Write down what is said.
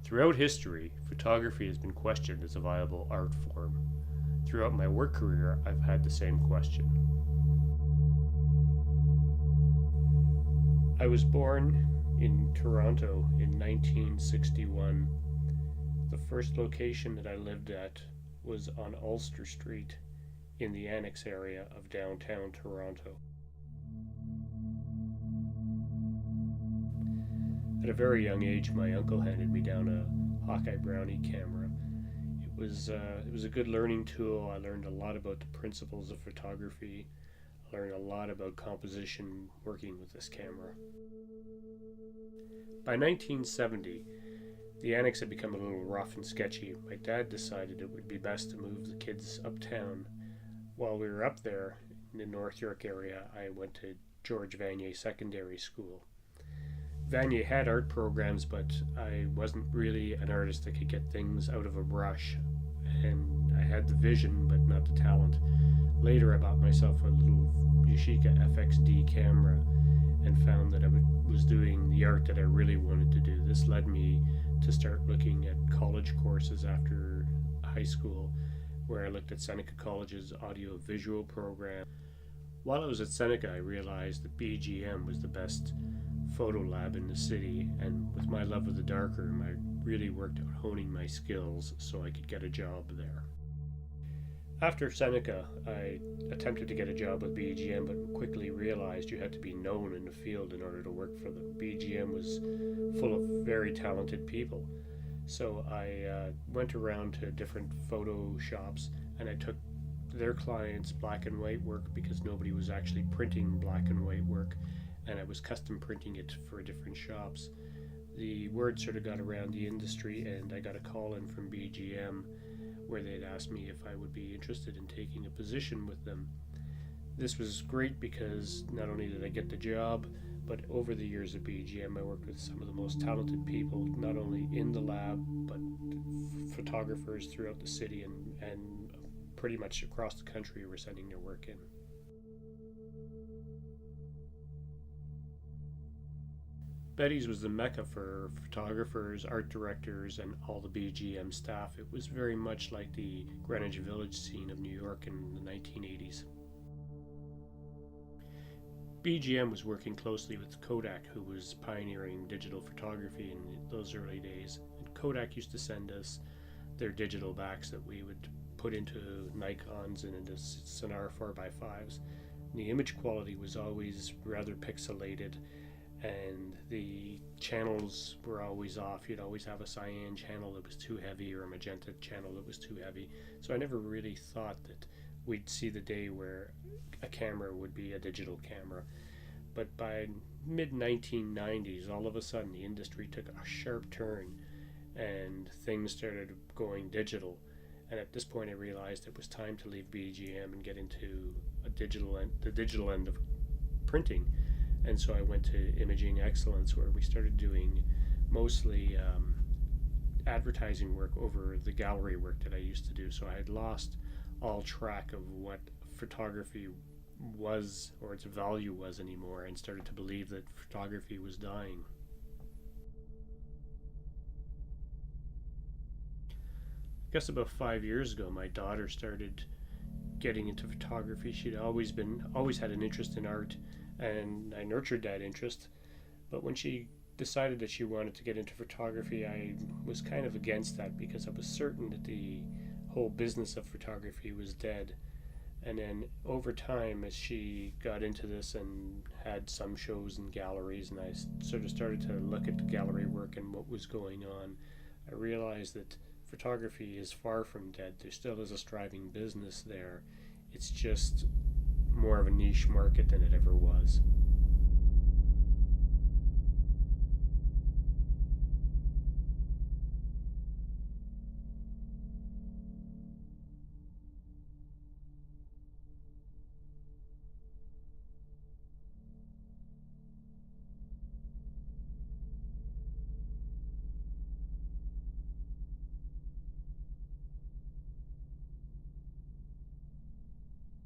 Throughout history, photography has been questioned as a viable art form. Throughout my work career, I've had the same question. I was born in Toronto in 1961. The first location that I lived at was on Ulster Street in the Annex area of downtown Toronto. At a very young age, my uncle handed me down a Hawkeye Brownie camera. It was a good learning tool. I learned a lot about the principles of photography. I learned a lot about composition working with this camera. By 1970, the Annex had become a little rough and sketchy. My dad decided it would be best to move the kids uptown. While we were up there in the North York area, I went to George Vanier Secondary School. Vanier had art programs, but I wasn't really an artist that could get things out of a brush, and I had the vision but not the talent. Later I bought myself a little Yashica FXD camera and found that I was doing the art that I really wanted to do. This led me to start looking at college courses after high school, where I looked at Seneca College's audio-visual program. While I was at Seneca, I realized that BGM was the best photo lab in the city, and with my love of the darkroom, I really worked at honing my skills so I could get a job there. After Seneca, I attempted to get a job with BGM, but quickly realized you had to be known in the field in order to work for them. BGM was full of very talented people. So I went around to different photo shops and I took their clients' black and white work because nobody was actually printing black and white work, and I was custom printing it for different shops. The word sort of got around the industry, and I got a call in from BGM where they'd asked me if I would be interested in taking a position with them. This was great because not only did I get the job, but over the years at BGM I worked with some of the most talented people, not only in the lab, but photographers throughout the city and pretty much across the country were sending their work in. Betty's was the mecca for photographers, art directors, and all the BGM staff. It was very much like the Greenwich Village scene of New York in the 1980s. BGM was working closely with Kodak, who was pioneering digital photography in those early days. And Kodak used to send us their digital backs that we would put into Nikons and into Sonara 4x5s. And the image quality was always rather pixelated, and the channels were always off. You'd always have a cyan channel that was too heavy or a magenta channel that was too heavy. So I never really thought that we'd see the day where a camera would be a digital camera. But by mid-1990s, all of a sudden the industry took a sharp turn and things started going digital. And at this point I realized it was time to leave BGM and get into the digital end of printing. And so I went to Imaging Excellence, where we started doing mostly advertising work over the gallery work that I used to do. So I had lost all track of what photography was or its value was anymore, and started to believe that photography was dying. I guess about 5 years ago, my daughter started getting into photography. She'd always had an interest in art, and I nurtured that interest. But when she decided that she wanted to get into photography, I was kind of against that because I was certain that the whole business of photography was dead. And then over time, as she got into this and had some shows in galleries, and I sort of started to look at the gallery work and what was going on, I realized that photography is far from dead. There still is a striving business there. It's just more of a niche market than it ever was.